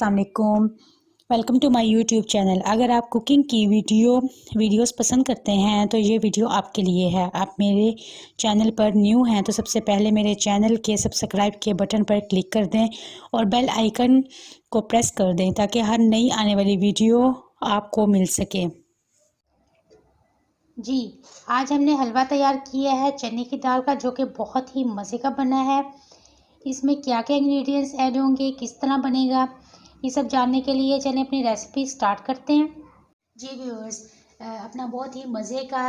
अस्सलाम वालेकुम। Welcome to my YouTube channel. अगर आप कुकिंग की वीडियोस पसंद करते हैं तो ये वीडियो आपके लिए है। आप मेरे चैनल पर न्यू हैं तो सबसे पहले मेरे चैनल के सब्सक्राइब के बटन पर क्लिक कर दें और बेल आइकन को प्रेस कर दें ताकि हर नई आने वाली वीडियो आपको मिल सके। जी, आज हमने हलवा तैयार किया है चने की दाल का, जो कि बहुत ही मज़े का बना है। इसमें क्या क्या इंग्रेडिएंट्स ऐड होंगे, किस तरह बनेगा, ये सब जानने के लिए चलें अपनी रेसिपी स्टार्ट करते हैं। जी व्यूअर्स, अपना बहुत ही मज़े का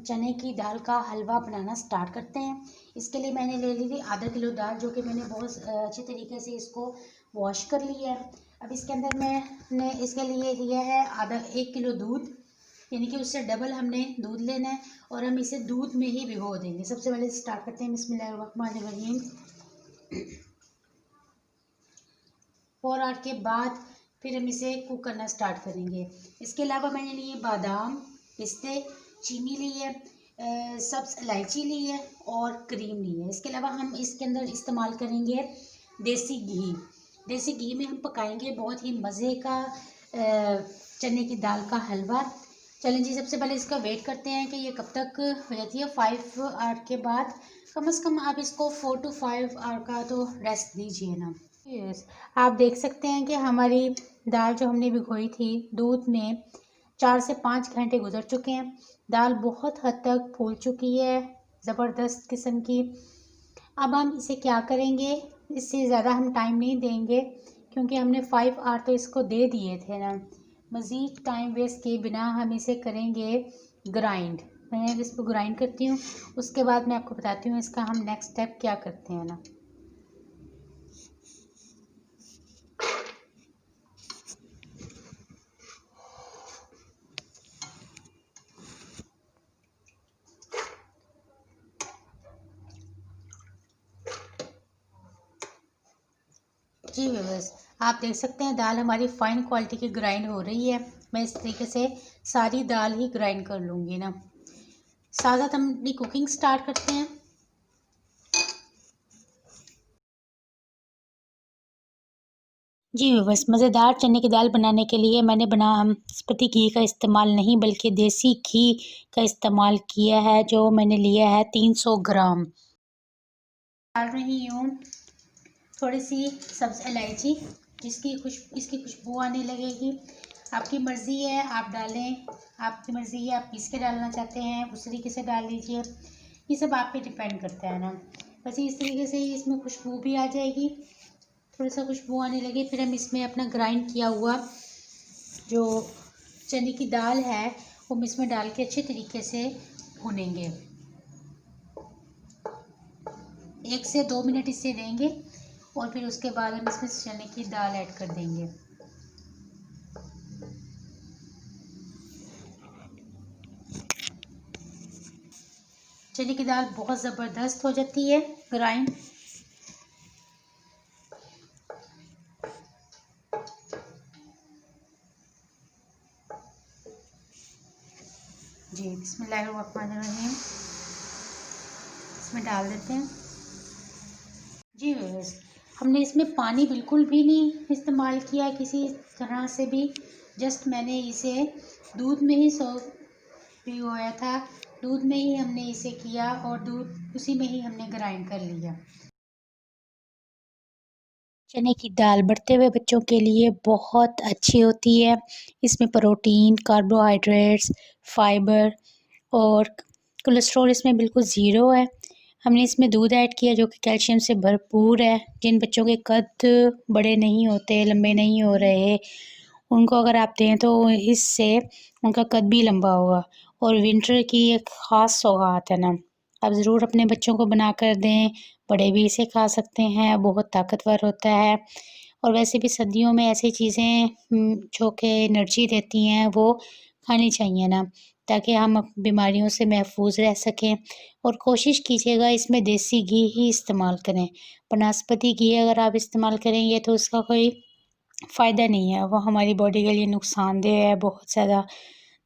चने की दाल का हलवा बनाना स्टार्ट करते हैं। इसके लिए मैंने ले ली थी आधा किलो दाल, जो कि मैंने बहुत अच्छे तरीके से इसको वॉश कर लिया है। अब इसके अंदर मैंने इसके लिए लिया है आधा 1 किलो दूध, यानी कि उससे डबल हमने दूध लेना है और हम इसे दूध में ही भिगो देंगे। सबसे पहले स्टार्ट करते हैं बिस्मिल्लाहिर्रहमानिर्रहीम। 4 आवर के बाद फिर हम इसे कुक करना स्टार्ट करेंगे। इसके अलावा मैंने लिए बादाम, पिस्ते, चीनी ली है, सब्ज़ इलायची ली है और क्रीम ली है। इसके अलावा हम इसके अंदर इस्तेमाल करेंगे देसी घी। देसी घी में हम पकाएंगे बहुत ही मज़े का चने की दाल का हलवा। चलें जी, सबसे पहले इसका वेट करते हैं कि ये कब तक हो जाती है। 5 आवर के बाद कम से कम आप इसको 4 to 5 आवर का तो रेस्ट दीजिए ना। यस, आप देख सकते हैं कि हमारी दाल जो हमने भिगोई थी दूध में 4 से 5 घंटे गुजर चुके हैं। दाल बहुत हद तक फूल चुकी है, ज़बरदस्त किस्म की। अब हम इसे क्या करेंगे, इससे ज़्यादा हम टाइम नहीं देंगे क्योंकि हमने 5 आवर तो इसको दे दिए थे ना। मज़ीद टाइम वेस्ट किए बिना हम इसे करेंगे ग्राइंड। मैं इसको ग्राइंड करती हूँ, उसके बाद मैं आपको बताती हूँ इसका हम नेक्स्ट स्टेप क्या करते हैं ना। जी व्यूअर्स, आप देख सकते हैं दाल हमारी फ़ाइन क्वालिटी की ग्राइंड हो रही है। मैं इस तरीके से सारी दाल ही ग्राइंड कर लूँगी ना। साथ साथ हम अपनी कुकिंग स्टार्ट करते हैं। जी बस मज़ेदार चने की दाल बनाने के लिए मैंने वनस्पति घी का इस्तेमाल नहीं बल्कि देसी घी का इस्तेमाल किया है, जो मैंने लिया है 300 ग्राम। डाल रही हूँ थोड़ी सी सब्ज़ इलायची, इसकी खुशबू आने लगेगी। आपकी मर्ज़ी है, आप डालें, आपकी मर्ज़ी है, आप पीस के डालना चाहते हैं उस तरीके से डाल लीजिए। ये सब आप पे डिपेंड करता है ना। बस इस तरीके से इसमें खुशबू भी आ जाएगी, थोड़ा सा खुशबू आने लगे फिर हम इसमें अपना ग्राइंड किया हुआ जो चने की दाल है वो हम इसमें डाल के अच्छे तरीके से भूनेंगे। 1 से 2 मिनट इसे देंगे और फिर उसके बाद हम इसमें चने की दाल ऐड कर देंगे। चने की दाल बहुत ज़बरदस्त हो जाती है ग्राइंड। जी बिस्मिल्लाहिर्रहमानिर्रहीम, इसमें डाल देते हैं। जी व्यूअर्स, हमने इसमें पानी बिल्कुल भी नहीं इस्तेमाल किया किसी तरह से भी। जस्ट मैंने इसे दूध में ही भिगोया था, दूध में ही हमने इसे किया और दूध उसी में ही हमने ग्राइंड कर लिया। चने की दाल बढ़ते हुए बच्चों के लिए बहुत अच्छी होती है। इसमें प्रोटीन, कार्बोहाइड्रेट्स, फाइबर और कोलेस्ट्रॉल इसमें बिल्कुल ज़ीरो है। हमने इसमें दूध ऐड किया जो कि कैल्शियम से भरपूर है। जिन बच्चों के कद बड़े नहीं होते, लंबे नहीं हो रहे, उनको अगर आप दें तो इससे उनका कद भी लंबा होगा और विंटर की एक ख़ास सौगात है ना। आप ज़रूर अपने बच्चों को बना कर दें, बड़े भी इसे खा सकते हैं, बहुत ताकतवर होता है। और वैसे भी सर्दियों में ऐसी चीज़ें जो कि एनर्जी देती हैं वो खानी चाहिए ना, ताकि हम बीमारियों से महफूज रह सकें। और कोशिश कीजिएगा इसमें देसी घी ही इस्तेमाल करें। वनस्पति घी अगर आप इस्तेमाल करेंगे तो उसका कोई फ़ायदा नहीं है, वो हमारी बॉडी के लिए नुकसानदेह है बहुत ज़्यादा।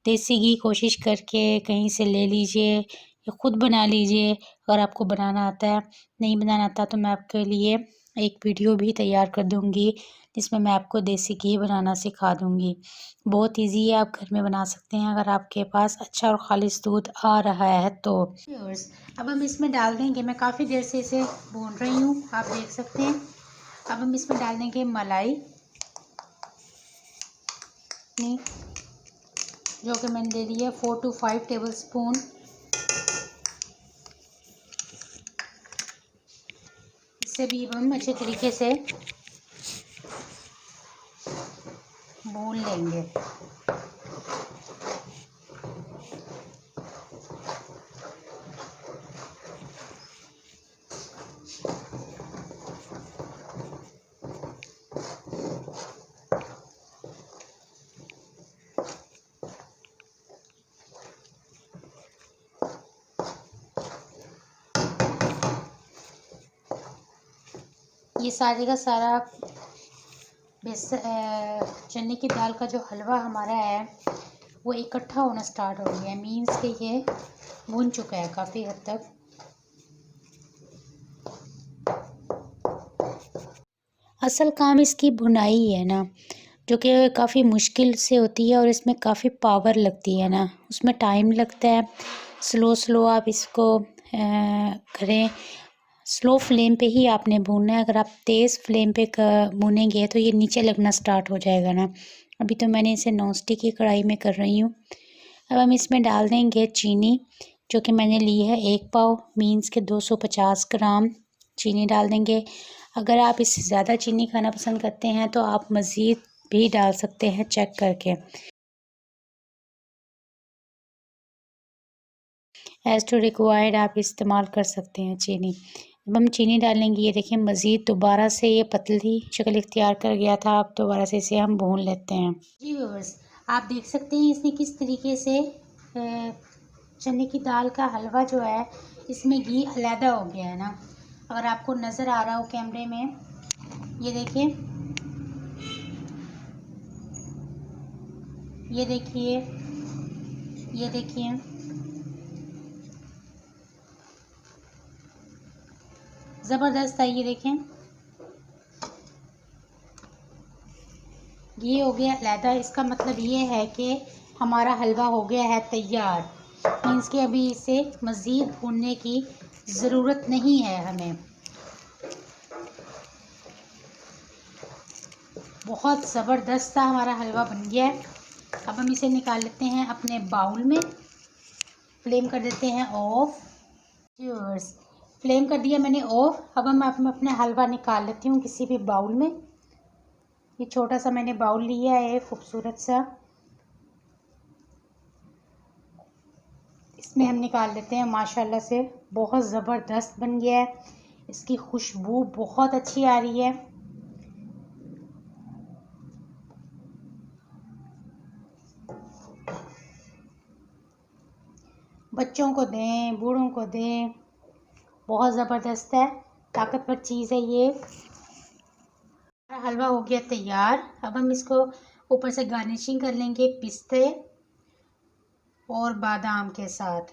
देसी घी कोशिश करके कहीं से ले लीजिए या ख़ुद बना लीजिए अगर आपको बनाना आता है। नहीं बनाना आता तो मैं आपके लिए एक वीडियो भी तैयार कर दूँगी जिसमें मैं आपको देसी घी बनाना सिखा दूँगी। बहुत ईज़ी है, आप घर में बना सकते हैं अगर आपके पास अच्छा और ख़ालिस दूध आ रहा है तो। व्यूअर्स, अब हम इसमें डाल देंगे, मैं काफ़ी देर से इसे भून रही हूँ, आप देख सकते हैं। अब हम इसमें डाल देंगे मलाई, जो कि मैंने ले ली है 4 to 5 टेबलस्पून। इसे भी हम अच्छे तरीके से भून लेंगे। ये सारे का सारा चने की दाल का जो हलवा हमारा है वो इकट्ठा होना स्टार्ट हो गया है, मीन्स कि ये भून चुका है काफ़ी हद तक। असल काम इसकी भुनाई है ना, जो कि काफ़ी मुश्किल से होती है और इसमें काफ़ी पावर लगती है ना, उसमें टाइम लगता है। स्लो आप इसको करें, स्लो फ्लेम पे ही आपने भूनना है। अगर आप तेज़ फ्लेम पे भूनेंगे तो ये नीचे लगना स्टार्ट हो जाएगा ना। अभी तो मैंने इसे नॉन स्टिक की कढ़ाई में कर रही हूँ। अब हम इसमें डाल देंगे चीनी, जो कि मैंने ली है 1 पाव, मीन्स के 250 ग्राम चीनी डाल देंगे। अगर आप इससे ज़्यादा चीनी खाना पसंद करते हैं तो आप मज़ीद भी डाल सकते हैं चेक करके। एज़ टू रिक्वायर्ड आप इस्तेमाल कर सकते हैं चीनी। अब हम चीनी डालेंगे, ये देखिए मज़ीद दोबारा से ये पतली शक्ल इख्तियार कर गया था, अब दोबारा से इसे हम भून लेते हैं। जी व्यूअर्स, आप देख सकते हैं इसने किस तरीके से चने की दाल का हलवा जो है इसमें घी अलहदा हो गया है ना। अगर आपको नज़र आ रहा हो कैमरे में, ये देखिए, ये देखिए, ये देखिए, ज़बरदस्त है। ये देखें, ये हो गया अलहदा। इसका मतलब ये है कि हमारा हलवा हो गया है तैयार। मीन्स कि अभी इसे मज़ीद भूनने की ज़रूरत नहीं है हमें। बहुत ज़बरदस्त सा हमारा हलवा बन गया है। अब हम इसे निकाल लेते हैं अपने बाउल में। फ्लेम कर देते हैं ऑफ। व्यूअर्स, फ्लेम कर दिया मैंने ऑफ। अब मैं अपने हलवा निकाल लेती हूँ किसी भी बाउल में। ये छोटा सा मैंने बाउल लिया है, खूबसूरत सा। इसमें हम निकाल लेते हैं। माशाल्लाह से बहुत ज़बरदस्त बन गया है। इसकी खुशबू बहुत अच्छी आ रही है। बच्चों को दें, बूढ़ों को दें, बहुत ज़बरदस्त है, ताकतवर चीज़ है ये। हलवा हो गया तैयार। अब हम इसको ऊपर से गार्निशिंग कर लेंगे पिस्ते और बादाम के साथ।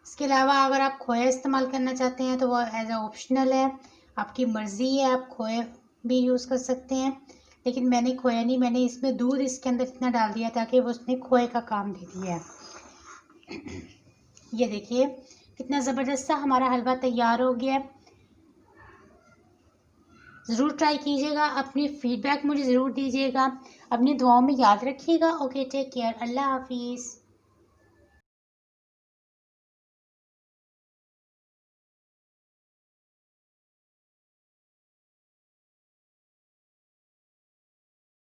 इसके अलावा अगर आप खोया इस्तेमाल करना चाहते हैं तो वो एज अ ऑप्शनल है, आपकी मर्ज़ी है, आप खोया भी यूज़ कर सकते हैं। लेकिन मैंने खोया नहीं, मैंने इसमें दूध इसके अंदर इतना डाल दिया ताकि वो उसने खोए का काम दे दिया है। ये देखिए कितना ज़बरदस्त सा हमारा हलवा तैयार हो गया है। ज़रूर ट्राई कीजिएगा, अपनी फ़ीडबैक मुझे ज़रूर दीजिएगा, अपनी दुआओं में याद रखिएगा। ओके, टेक केयर, अल्लाह हाफिज़।